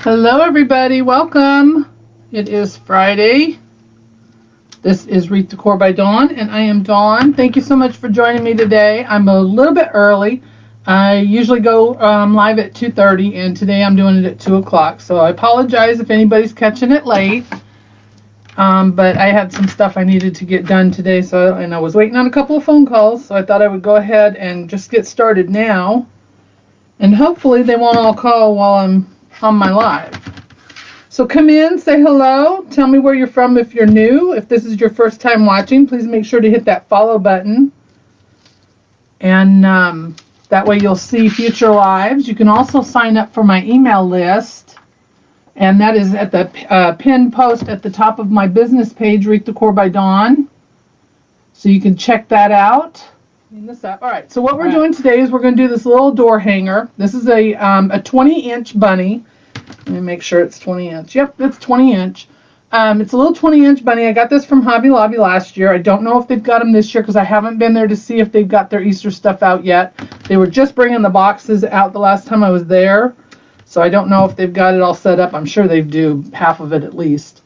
Hello, everybody. Welcome. It is Friday. This is Wreath Decor by Dawn, and I am Dawn. Thank you so much for joining me today. I'm a little bit early. I usually go live at 2:30, and today I'm doing it at 2 o'clock. So I apologize if anybody's catching it late. But I had some stuff I needed to get done today, and I was waiting on a couple of phone calls, so I thought I would go ahead and just get started now. And hopefully they won't all call while I'm on my live. So come in, say hello, tell me where you're from if you're new. If this is your first time watching, please make sure to hit that follow button. And that way you'll see future lives. You can also sign up for my email list. And that is at the pinned post at the top of my business page, Wreath Decor by Dawn. So you can check that out. Clean this up. All right, so what we're doing today is we're going to do this little door hanger. This is a 20-inch bunny. Let me make sure it's 20 inch. Yep, it's 20 inch. It's a little 20-inch bunny. I got this from Hobby Lobby last year. I don't know if they've got them this year because I haven't been there to see if they've got their Easter stuff out yet. They were just bringing the boxes out the last time I was there. So I don't know if they've got it all set up. I'm sure they do, half of it at least.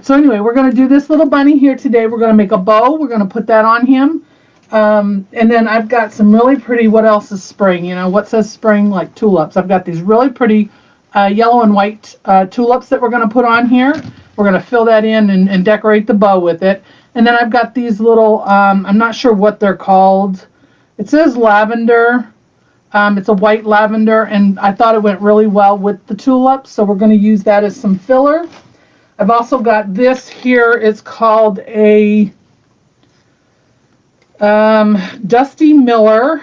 So anyway, we're going to do this little bunny here today. We're going to make a bow. We're going to put that on him. And then I've got some really pretty, what else is spring? You know, what says spring? Like tulips. I've got these really pretty yellow and white tulips that we're going to put on here. We're going to fill that in and decorate the bow with it. And then I've got these little, I'm not sure what they're called. It says lavender. It's a white lavender, and I thought it went really well with the tulips, so we're going to use that as some filler. I've also got this here. It's called a Dusty Miller.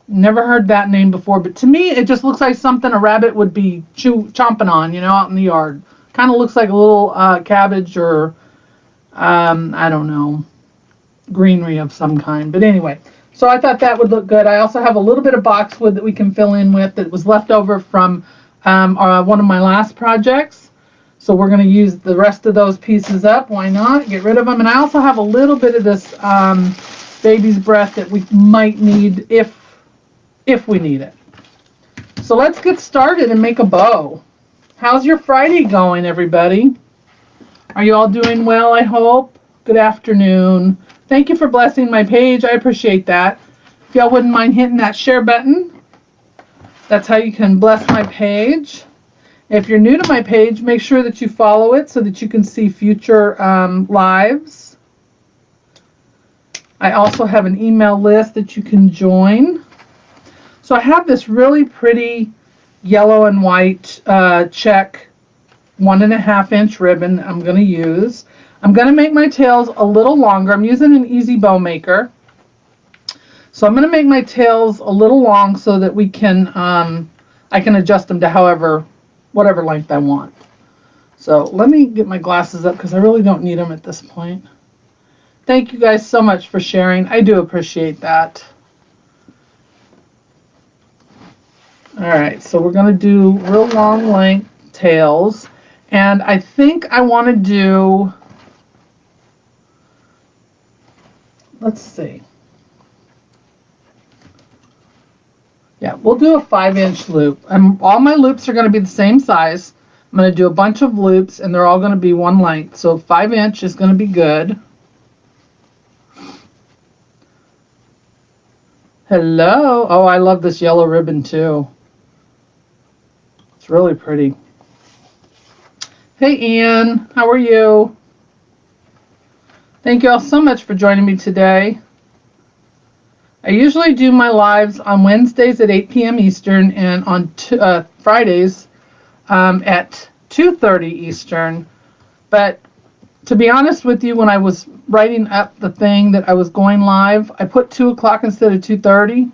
Never heard that name before, but to me it just looks like something a rabbit would be chomping on, you know, out in the yard. Kind of looks like a little cabbage or I don't know, greenery of some kind. But anyway, so I thought that would look good. I also have a little bit of boxwood that we can fill in with that was left over from one of my last projects. So we're going to use the rest of those pieces up. Why not? Get rid of them. And I also have a little bit of this baby's breath that we might need if we need it. So let's get started and make a bow. How's your Friday going, everybody? Are you all doing well, I hope? Good afternoon. Thank you for blessing my page. I appreciate that. If y'all wouldn't mind hitting that share button, that's how you can bless my page. If you're new to my page, make sure that you follow it so that you can see future lives. I also have an email list that you can join. So I have this really pretty yellow and white check 1.5 inch ribbon I'm going to use. I'm going to make my tails a little longer. I'm using an easy bow maker. So I'm going to make my tails a little long so that we can I can adjust them to whatever length I want. So let me get my glasses up because I really don't need them at this point. Thank you guys so much for sharing. I do appreciate that. All right, so we're going to do real long length tails. And I think I want to do, let's see. Yeah, we'll do a 5-inch loop. All my loops are going to be the same size. I'm going to do a bunch of loops, and they're all going to be one length. So 5-inch is going to be good. Hello. Oh, I love this yellow ribbon too. It's really pretty. Hey, Ian. How are you? Thank you all so much for joining me today. I usually do my lives on Wednesdays at 8 p.m. Eastern and on Fridays at 2:30 Eastern. But to be honest with you, when I was writing up the thing that I was going live, I put 2 o'clock instead of 2:30.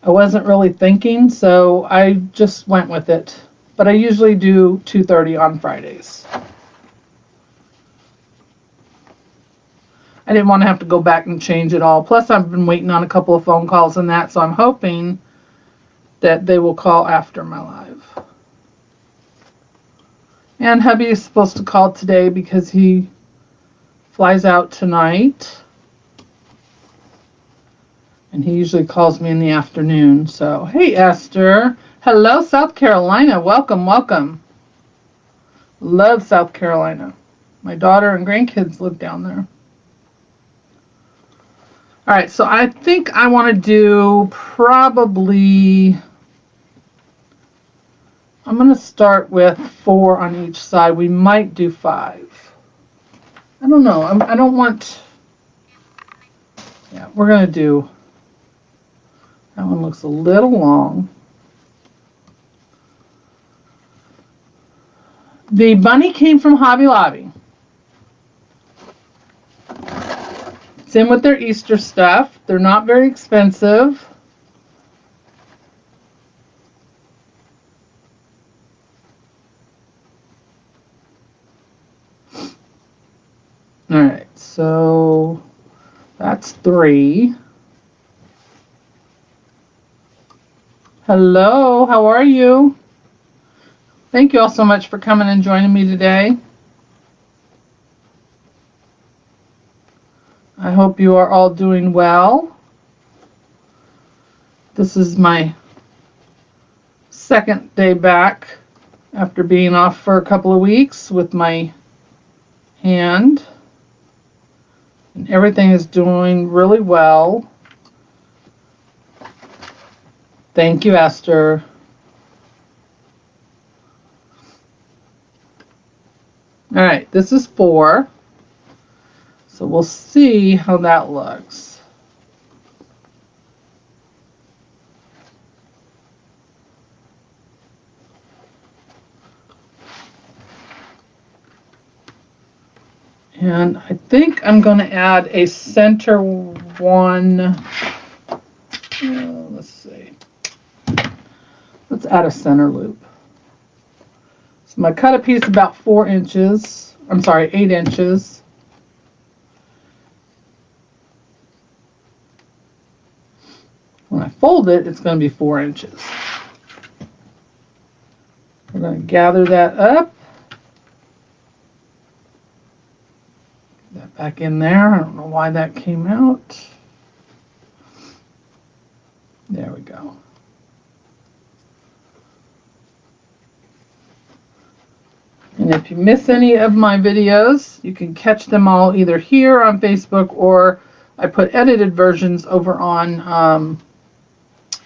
I wasn't really thinking, so I just went with it. But I usually do 2:30 on Fridays. I didn't want to have to go back and change it all. Plus, I've been waiting on a couple of phone calls and that, so I'm hoping that they will call after my live. And hubby is supposed to call today because he flies out tonight. And he usually calls me in the afternoon. So, hey, Esther. Hello, South Carolina. Welcome, welcome. Love South Carolina. My daughter and grandkids live down there. All right, so I think I want to do probably, I'm going to start with 4 on each side. We might do 5. I don't know. I don't want, yeah, we're going to do, that one looks a little long. The bunny came from Hobby Lobby. It's in with their Easter stuff. They're not very expensive. All right, so that's 3. Hello, how are you? Thank you all so much for coming and joining me today. I hope you are all doing well. This is my second day back after being off for a couple of weeks with my hand. And everything is doing really well. Thank you, Esther. All right, this is 4. So we'll see how that looks. And I think I'm going to add a center one. Let's see. Let's add a center loop. So I'm going to cut a piece about 4 inches. I'm sorry, 8 inches. When I fold it, it's going to be 4 inches. We're going to gather that up. Put that back in there. I don't know why that came out. There we go. And if you miss any of my videos, you can catch them all either here on Facebook or I put edited versions over on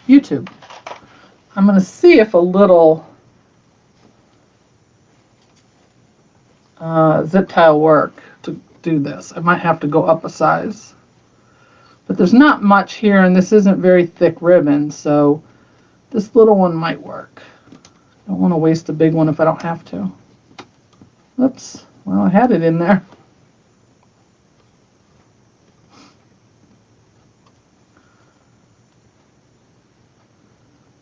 YouTube. I'm going to see if a little zip tie will work to do this. I might have to go up a size. But there's not much here, and this isn't very thick ribbon, so this little one might work. I don't want to waste a big one if I don't have to. Oops. Well, I had it in there.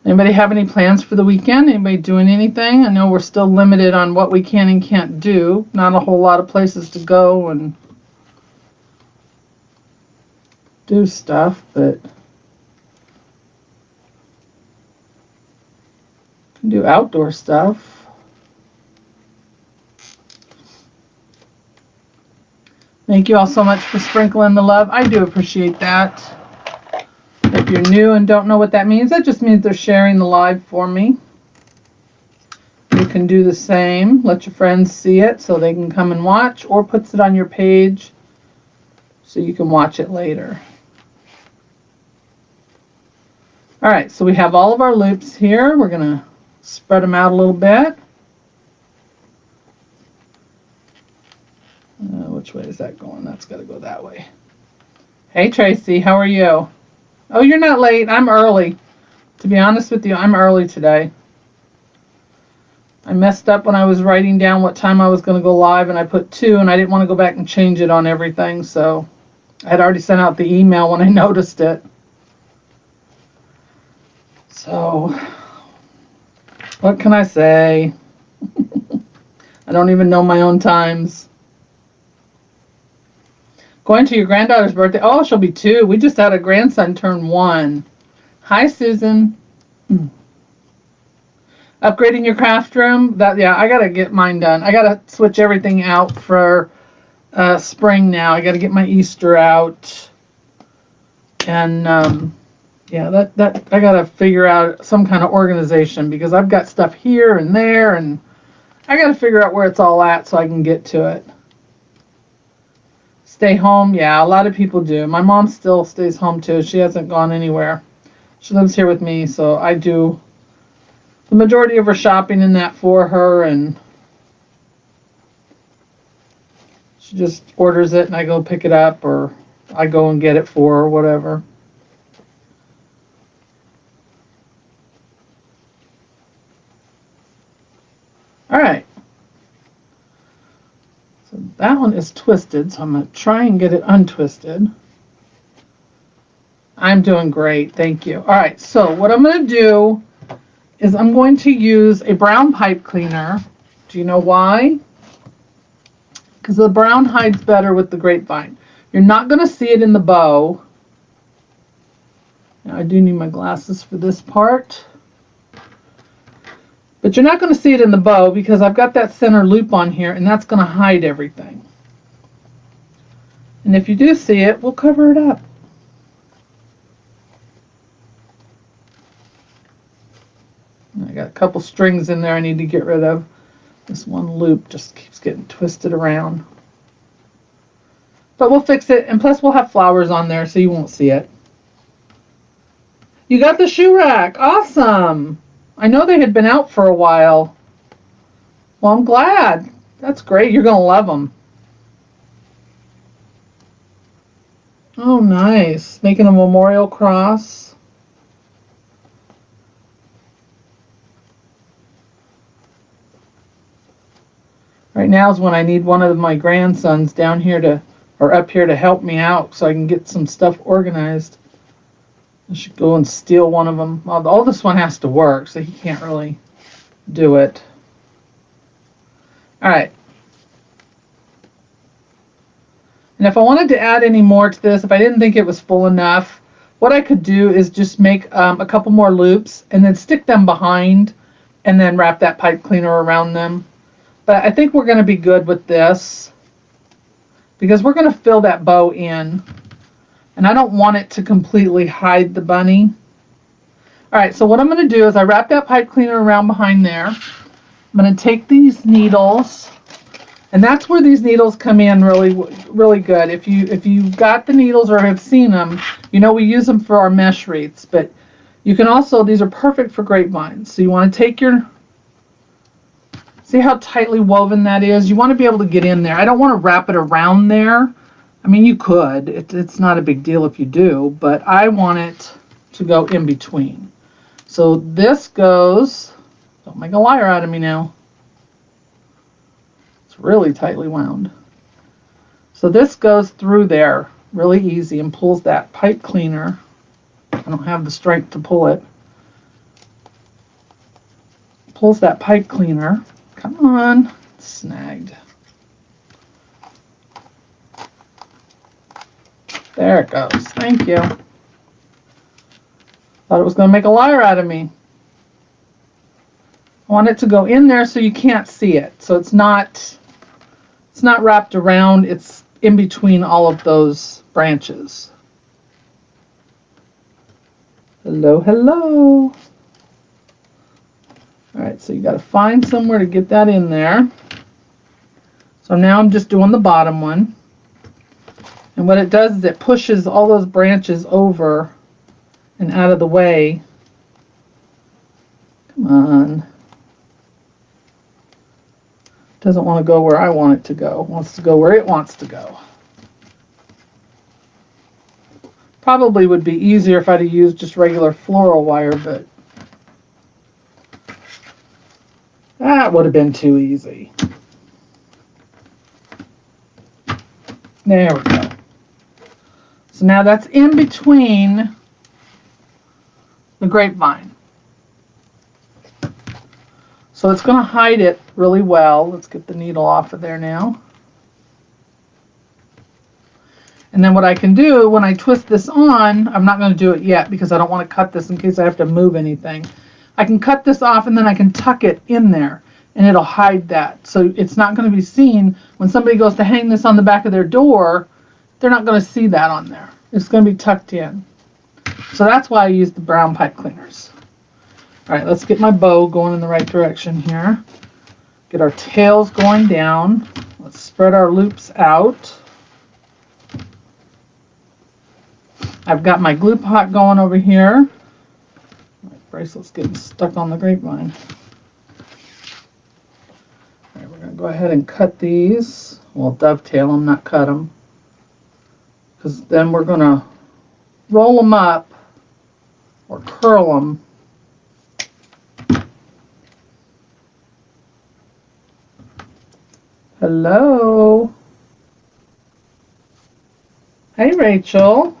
Anybody have any plans for the weekend? Anybody doing anything? I know we're still limited on what we can and can't do. Not a whole lot of places to go and do stuff, but can do outdoor stuff. Thank you all so much for sprinkling the love. I do appreciate that. If you're new and don't know what that means, that just means they're sharing the live for me. You can do the same. Let your friends see it so they can come and watch, or puts it on your page so you can watch it later. All right, so we have all of our loops here. We're going to spread them out a little bit. Which way is that going? That's got to go that way. Hey, Tracy, how are you? Oh, you're not late. I'm early. To be honest with you, I'm early today. I messed up when I was writing down what time I was going to go live, and I put 2, and I didn't want to go back and change it on everything, so I had already sent out the email when I noticed it. So, what can I say? I don't even know my own times. Going to your granddaughter's birthday. Oh, she'll be 2. We just had a grandson turn 1. Hi, Susan. Upgrading your craft room. Yeah, I got to get mine done. I got to switch everything out for spring now. I got to get my Easter out. And Yeah, that I gotta figure out some kind of organization because I've got stuff here and there, and I gotta figure out where it's all at so I can get to it. Stay home, yeah, a lot of people do. My mom still stays home too. She hasn't gone anywhere. She lives here with me, so I do the majority of her shopping in that for her, and she just orders it and I go pick it up, or I go and get it for her, or whatever. All right. So that one is twisted, so I'm going to try and get it untwisted. I'm doing great, thank you. All right, so what I'm going to do is I'm going to use a brown pipe cleaner. Do you know why? Because the brown hides better with the grapevine. You're not going to see it in the bow. Now I do need my glasses for this part. But you're not going to see it in the bow because I've got that center loop on here, and that's going to hide everything. And if you do see it, we'll cover it up. I got a couple strings in there I need to get rid of. This one loop just keeps getting twisted around. But we'll fix it, and plus we'll have flowers on there so you won't see it. You got the shoe rack. Awesome. I know they had been out for a while. Well, I'm glad. That's great. You're going to love them. Oh, nice. Making a memorial cross. Right now is when I need one of my grandsons down here to, or up here to help me out so I can get some stuff organized. I should go and steal one of them. Well, the oldest one has to work, so he can't really do it. All right. And if I wanted to add any more to this, if I didn't think it was full enough, what I could do is just make a couple more loops and then stick them behind and then wrap that pipe cleaner around them. But I think we're going to be good with this because we're going to fill that bow in. And I don't want it to completely hide the bunny. All right, so what I'm going to do is I wrap that pipe cleaner around behind there. I'm going to take these needles, and that's where these needles come in really, really good. If you've got the needles or have seen them, you know we use them for our mesh wreaths, but you can also, these are perfect for grapevines. So you want to take your, see how tightly woven that is? You want to be able to get in there. I don't want to wrap it around there. I mean, you could. It's not a big deal if you do, but I want it to go in between. So this goes, don't make a liar out of me now. It's really tightly wound. So this goes through there really easy and pulls that pipe cleaner. I don't have the strength to pull it. Pulls that pipe cleaner. Come on, it's snagged. There it goes. Thank you. Thought it was going to make a liar out of me. I want it to go in there so you can't see it. So it's not wrapped around. It's in between all of those branches. Hello, hello. All right, so you got to find somewhere to get that in there. So now I'm just doing the bottom one. And what it does is it pushes all those branches over and out of the way. Come on. It doesn't want to go where I want it to go. It wants to go where it wants to go. Probably would be easier if I'd have used just regular floral wire, but that would have been too easy. There we go. So now that's in between the grapevine. So it's going to hide it really well. Let's get the needle off of there now. And then what I can do when I twist this on, I'm not going to do it yet because I don't want to cut this in case I have to move anything. I can cut this off and then I can tuck it in there and it'll hide that. So it's not going to be seen when somebody goes to hang this on the back of their door. They're not going to see that on there. It's going to be tucked in. So that's why I use the brown pipe cleaners. All right, let's get my bow going in the right direction here. Get our tails going down. Let's spread our loops out. I've got my glue pot going over here. My bracelet's getting stuck on the grapevine. All right, we're going to go ahead and cut these. Well, dovetail them, not cut them. Because then we're going to roll them up or curl them. Hello. Hey, Rachel.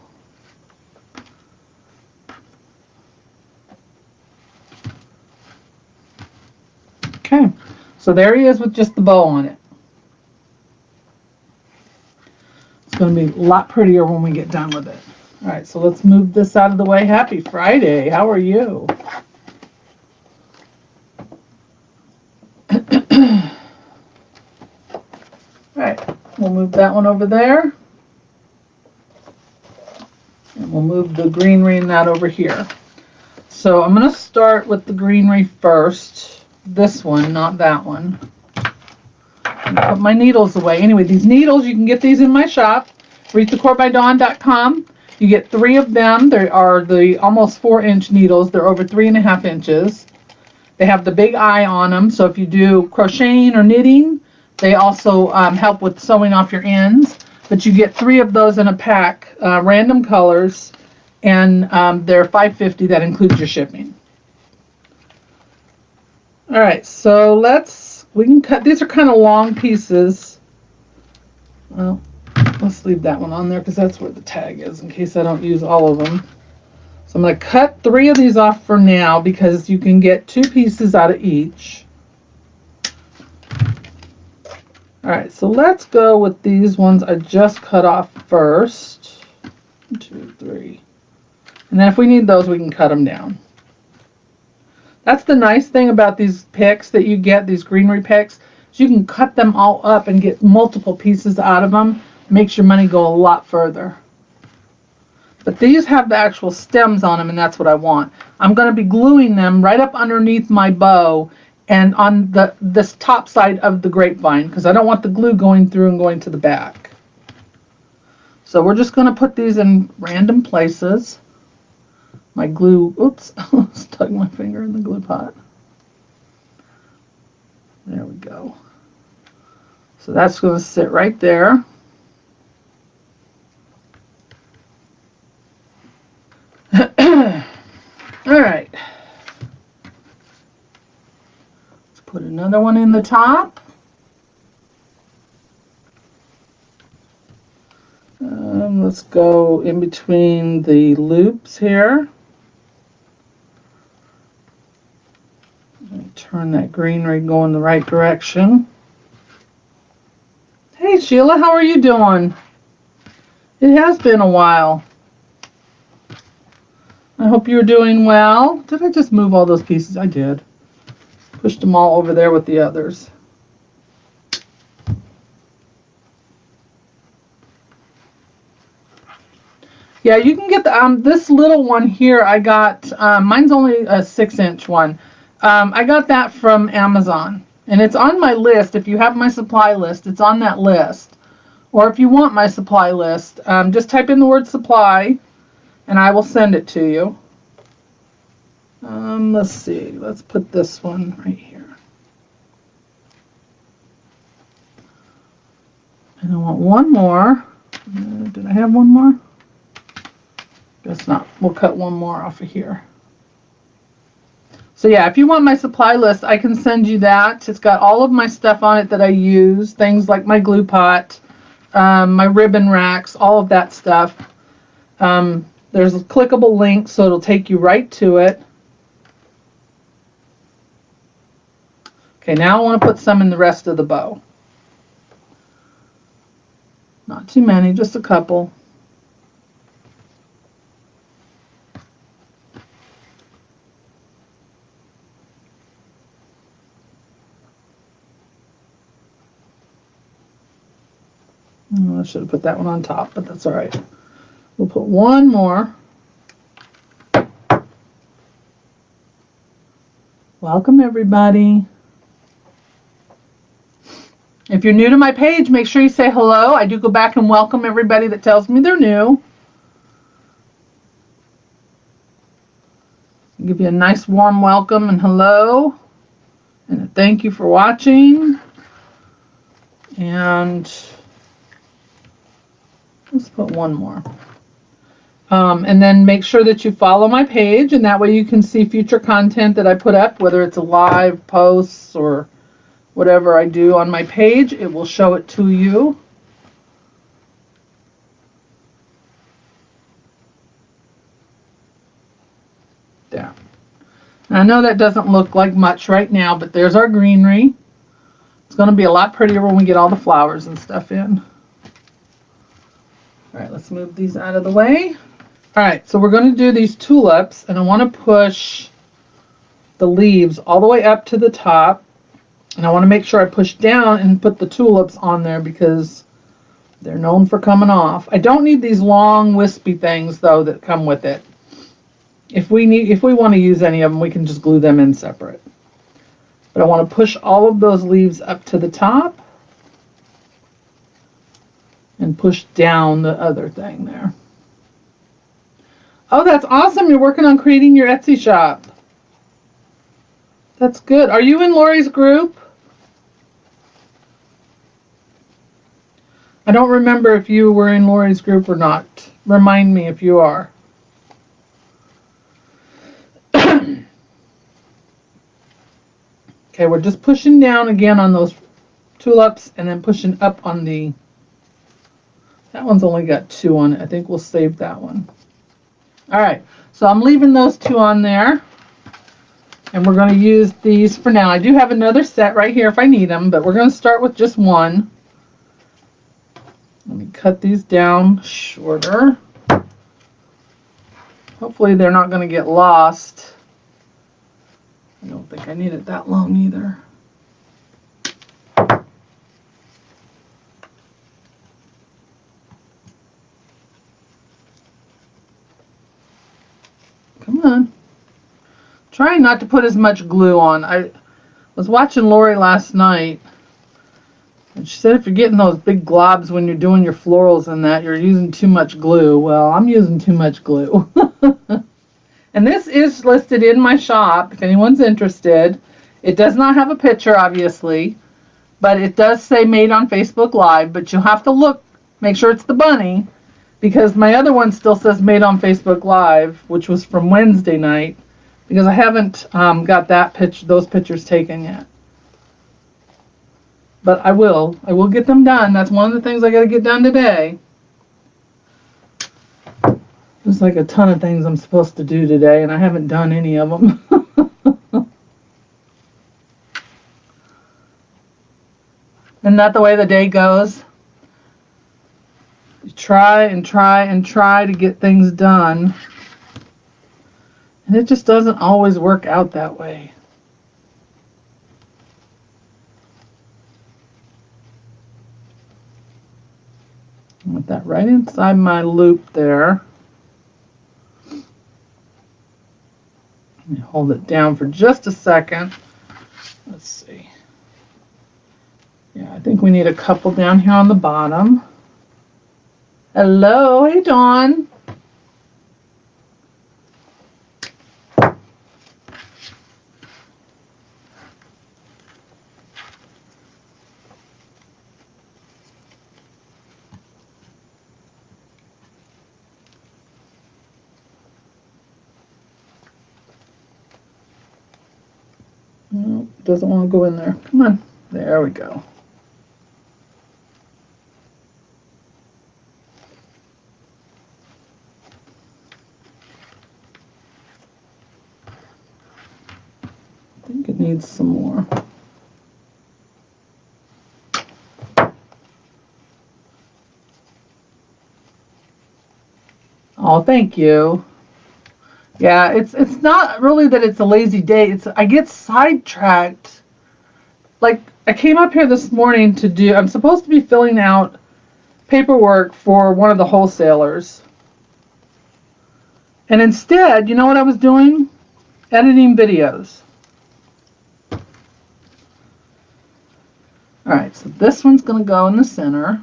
Okay, so there he is with just the bow on it. It's going to be a lot prettier when we get done with it. All right, so let's move this out of the way. Happy Friday. How are you? All right, we'll move that one over there. And we'll move the greenery and that over here. So I'm going to start with the greenery first. This one, not that one. Put my needles away. Anyway, these needles, you can get these in my shop, wreathdecorbydon.com. You get 3 of them. They are the almost 4-inch needles. They're over 3.5 inches. They have the big eye on them, so if you do crocheting or knitting, they also help with sewing off your ends. But you get 3 of those in a pack, random colors, and they're $5.50. That includes your shipping. All right, so we can cut. These are kind of long pieces. Well, let's leave that one on there because that's where the tag is in case I don't use all of them. So I'm going to cut 3 of these off for now because you can get 2 pieces out of each. All right, so let's go with these ones I just cut off first. 1, 2, 3. And then if we need those, we can cut them down. That's the nice thing about these picks that you get, these greenery picks, is you can cut them all up and get multiple pieces out of them. Makes your money go a lot further. But these have the actual stems on them, and that's what I want. I'm going to be gluing them right up underneath my bow and on this top side of the grapevine because I don't want the glue going through and going to the back. So we're just going to put these in random places. My glue, oops, stuck my finger in the glue pot. There we go. So that's going to sit right there. All right. Let's put another one in the top. Let's go in between the loops here. Turn that greenery going the right direction. Hey Sheila, how are you doing? It has been a while. I hope you're doing well. Did I just move all those pieces? I did. Pushed them all over there with the others. Yeah, you can get the this little one here. I got mine's only a 6-inch one. I got that from Amazon, and it's on my list. If you have my supply list, it's on that list. Or if you want my supply list, just type in the word supply, and I will send it to you. Let's see. Let's put this one right here. And I want one more. Did I have one more? Guess not. We'll cut one more off of here. So yeah, if you want my supply list, I can send you that. It's got all of my stuff on it that I use, things like my glue pot, my ribbon racks, all of that stuff. There's a clickable link, so it'll take you right to it. Okay, now I want to put some in the rest of the bow. Not too many, just a couple. I should have put that one on top, but that's all right. We'll put one more. Welcome, everybody. If you're new to my page, make sure you say hello. I do go back and welcome everybody that tells me they're new. Give you a nice warm welcome and hello. And a thank you for watching. And let's put one more. And then make sure that you follow my page, and that way you can see future content that I put up, whether it's a live posts or whatever I do on my page, it will show it to you. There. I know that doesn't look like much right now, but there's our greenery. It's going to be a lot prettier when we get all the flowers and stuff in. All right, let's move these out of the way. All right, so we're going to do these tulips, and I want to push the leaves all the way up to the top. And I want to make sure I push down and put the tulips on there because they're known for coming off. I don't need these long wispy things though that come with it. If we want to use any of them, we can just glue them in separate. But I want to push all of those leaves up to the top and push down the other thing there. Oh, that's awesome. You're working on creating your Etsy shop. That's good. Are you in Lori's group? I don't remember if you were in Lori's group or not. Remind me if you are. Okay, we're just pushing down again on those tulips and then pushing up on the... That one's only got 2 on it. I think we'll save that one. All right, so I'm leaving those 2 on there. And we're going to use these for now. I do have another set right here if I need them, but we're going to start with just one. Let me cut these down shorter. Hopefully they're not going to get lost. I don't think I need it that long either. Come on. Trying not to put as much glue on. I was watching Lori last night, and she said if you're getting those big globs when you're doing your florals and that, you're using too much glue. Well, I'm using too much glue. And this is listed in my shop if anyone's interested. It does not have a picture, obviously, but it does say made on Facebook Live, but you'll have to look, make sure it's the bunny, because my other one still says made on Facebook Live, which was from Wednesday night, because I haven't got those pictures taken yet. But I will get them done. That's one of the things I got to get done today. There's like a ton of things I'm supposed to do today, and I haven't done any of them. Isn't that the way the day goes? You try and try and try to get things done, and it just doesn't always work out that way. With that right inside my loop there. Let me hold it down for just a second. Let's see. Yeah, I think we need a couple down here on the bottom. Hello, hey Dawn. No, doesn't want to go in there. Come on. There we go. I think it needs some more. Oh, thank you. Yeah, it's not really that it's a lazy day. I get sidetracked. Like, I came up here this morning I'm supposed to be filling out paperwork for one of the wholesalers. And instead, you know what I was doing? Editing videos. All right, so this one's going to go in the center.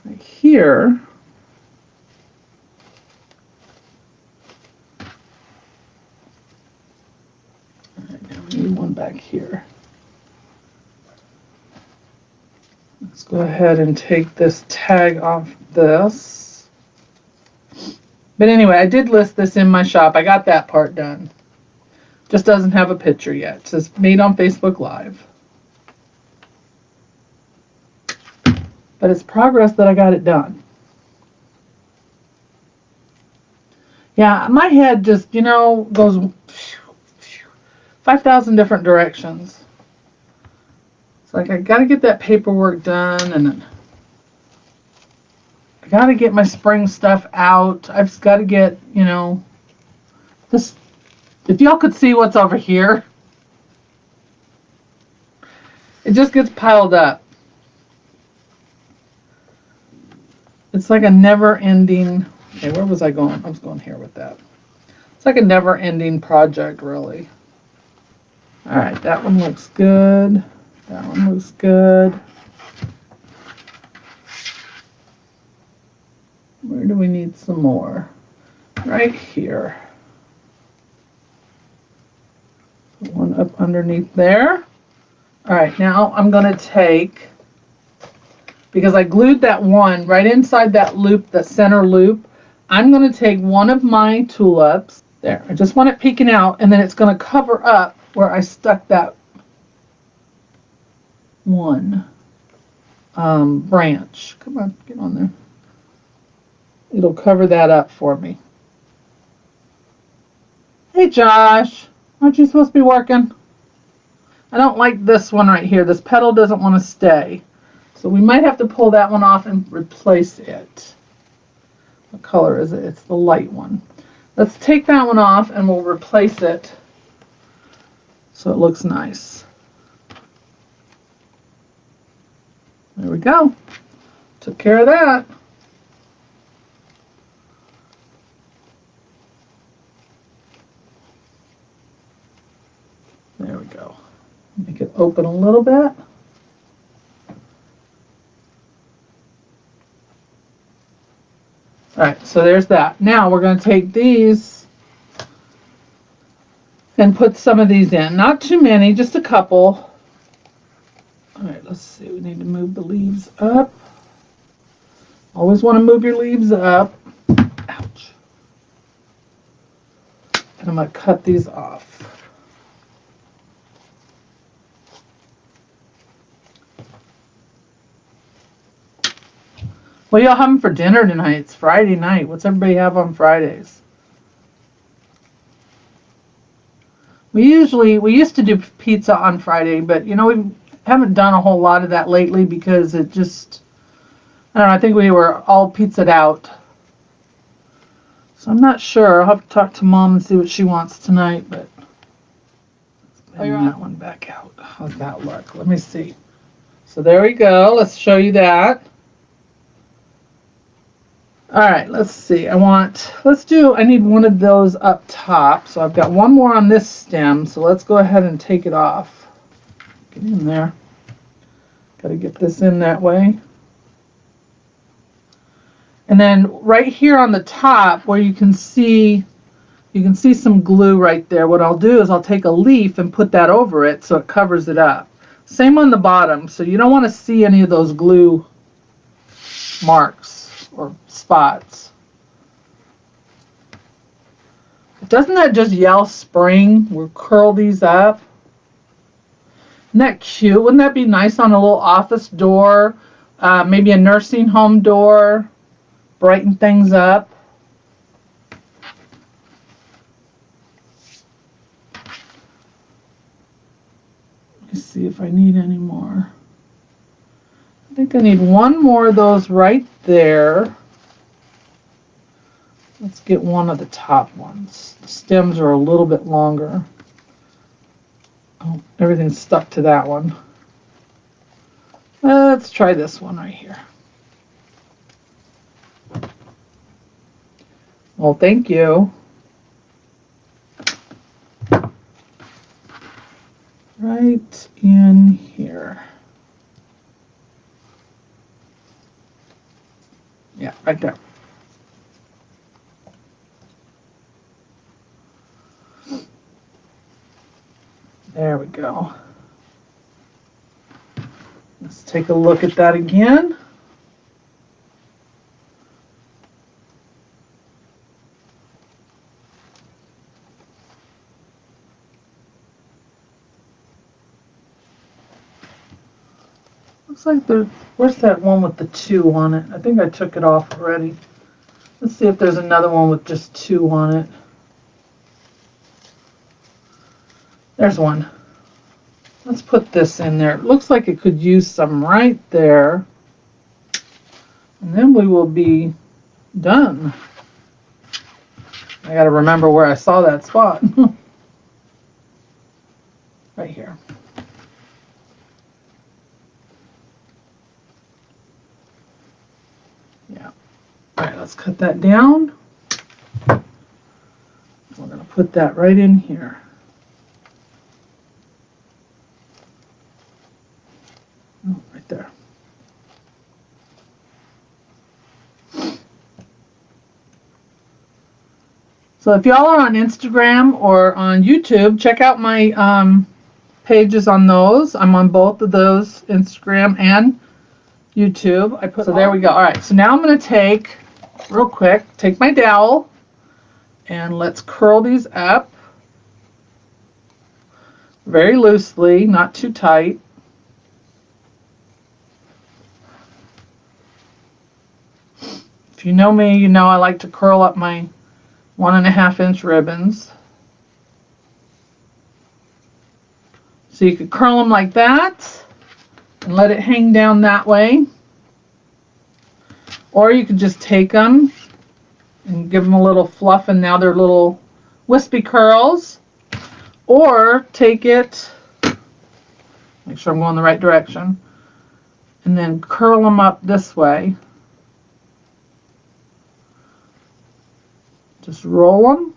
Right here. All right, now we need one back here. Let's go ahead and take this tag off this. But anyway, I did list this in my shop. I got that part done. Just doesn't have a picture yet. It says made on Facebook Live. But it's progress that I got it done. Yeah, my head just, goes 5,000 different directions. It's like I got to get that paperwork done, and I got to get my spring stuff out. I've just got to get, this. If y'all could see what's over here, it just gets piled up. It's like a never-ending. Okay, where was I going? I was going here with that. It's like a never-ending project, really. All right, that one looks good. That one looks good. Where do we need some more? Right here. Put one up underneath there. All right, now I'm going to take, because I glued that one right inside that loop, the center loop, I'm going to take one of my tulips. There, I just want it peeking out, and then it's going to cover up where I stuck that one branch. Come on, get on there. It'll cover that up for me. Hey, Josh, aren't you supposed to be working? I don't like this one right here. This petal doesn't want to stay. So we might have to pull that one off and replace it. What color is it? It's the light one. Let's take that one off and we'll replace it so it looks nice. There we go. Took care of that. There we go. Make it open a little bit. All right, so there's that. Now we're going to take these and put some of these in. Not too many, just a couple. All right, let's see. We need to move the leaves up. Always want to move your leaves up. Ouch. And I'm going to cut these off. What are y'all having for dinner tonight? It's Friday night. What's everybody have on Fridays? We used to do pizza on Friday, but we haven't done a whole lot of that lately because it just, I don't know, I think we were all pizzaed out. So I'm not sure. I'll have to talk to Mom and see what she wants tonight, but let's bend that one back out. How's that look? Let me see. So there we go. Let's show you that. All right, let's see. I need one of those up top. So I've got one more on this stem. So let's go ahead and take it off. Get in there. Got to get this in that way. And then right here on the top where you can see some glue right there. What I'll do is I'll take a leaf and put that over it so it covers it up. Same on the bottom. So you don't want to see any of those glue marks or spots. Doesn't that just yell spring? We'll curl these up. Isn't that cute? Wouldn't that be nice on a little office door? Maybe a nursing home door. Brighten things up. Let me see if I need any more. I think I need one more of those right there. Let's get one of the top ones. The stems are a little bit longer. Oh, everything's stuck to that one. Let's try this one right here. Well, thank you. right in here. Yeah, right there. There we go. Let's take a look at that again. Looks like where's that one with the 2 on it? I think I took it off already. Let's see if there's another one with just 2 on it. There's one. Let's put this in there. It looks like it could use some right there. And then we will be done. I got to remember where I saw that spot. Right here. Yeah. All right, let's cut that down. We're going to put that right in here. Oh, right there. So if y'all are on Instagram or on YouTube, check out my pages on those. I'm on both of those, Instagram and YouTube. So there we go. All right, so now I'm going to take, real quick, take my dowel and let's curl these up very loosely, not too tight. If you know me, you know I like to curl up my 1.5-inch ribbons. So you could curl them like that and let it hang down that way. Or you could just take them and give them a little fluff and now they're little wispy curls. Or take it, make sure I'm going the right direction, and then curl them up this way. Just roll them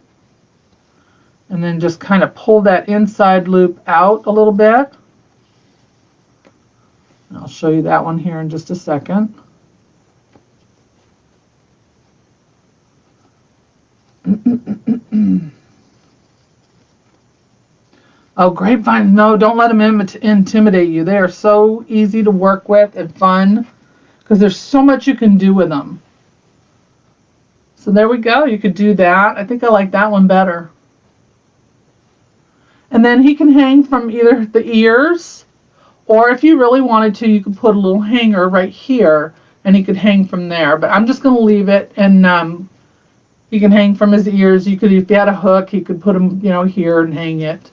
and then just kind of pull that inside loop out a little bit. And I'll show you that one here in just a second. Oh, grapevine, no, don't let them intimidate you. They are so easy to work with and fun because there's so much you can do with them. So there we go. You could do that. I think I like that one better. And then he can hang from either the ears, or if you really wanted to, you could put a little hanger right here, and he could hang from there. But I'm just going to leave it, and he can hang from his ears. You could, if you had a hook, he could put them, here and hang it.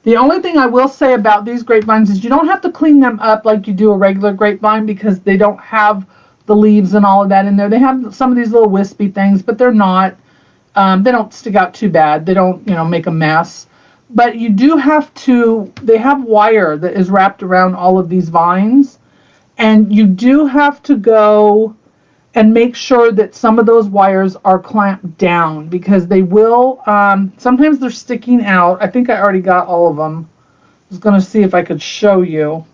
The only thing I will say about these grapevines is you don't have to clean them up like you do a regular grapevine because they don't have the leaves and all of that in there. They have some of these little wispy things, but they're not, they don't stick out too bad. They don't, make a mess. But you do have to, they have wire that is wrapped around all of these vines. And you do have to go and make sure that some of those wires are clamped down because they will, sometimes they're sticking out. I think I already got all of them. I was going to see if I could show you.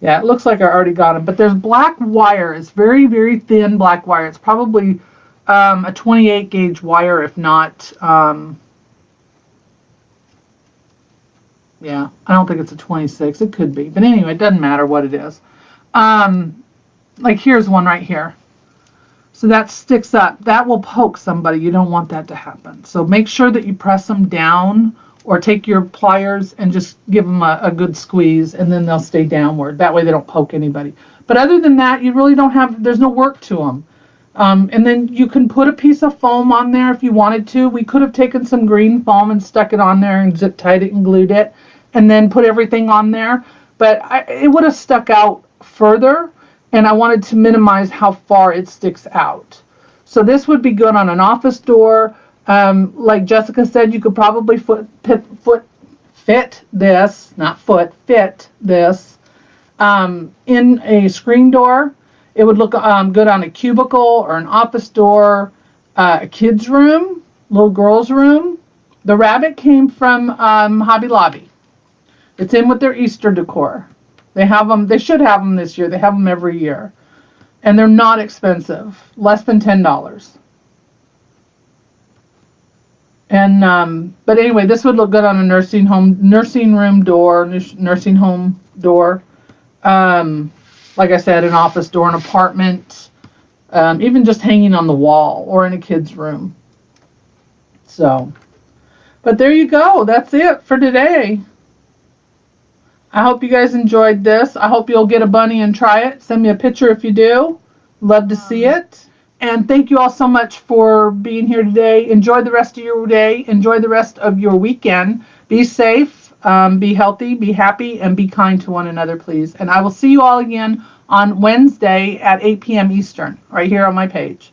Yeah, it looks like I already got them. But there's black wire. It's very, very thin black wire. It's probably a 28 gauge wire, if not, yeah, I don't think it's a 26. It could be. But anyway, it doesn't matter what it is. Like here's one right here. So that sticks up. That will poke somebody. You don't want that to happen. So make sure that you press them down or take your pliers and just give them a good squeeze and then they'll stay downward. That way they don't poke anybody. But other than that, you really don't have, there's no work to them. And then you can put a piece of foam on there if you wanted to. We could have taken some green foam and stuck it on there and zip tied it and glued it and then put everything on there. But it would have stuck out further. And I wanted to minimize how far it sticks out. So this would be good on an office door. Like Jessica said, you could probably fit this in a screen door. It would look good on a cubicle or an office door, a kid's room, little girl's room. The rabbit came from Hobby Lobby. It's in with their Easter decor. They have them. They should have them this year. They have them every year, and they're not expensive. Less than $10. And but anyway, this would look good on a nursing room door, nursing home door. Like I said, an office door, an apartment, even just hanging on the wall or in a kid's room. So, but there you go. That's it for today. I hope you guys enjoyed this. I hope you'll get a bunny and try it. Send me a picture if you do. Love to see it. And thank you all so much for being here today. Enjoy the rest of your day. Enjoy the rest of your weekend. Be safe, be healthy, be happy, and be kind to one another, please. And I will see you all again on Wednesday at 8 p.m. Eastern, right here on my page.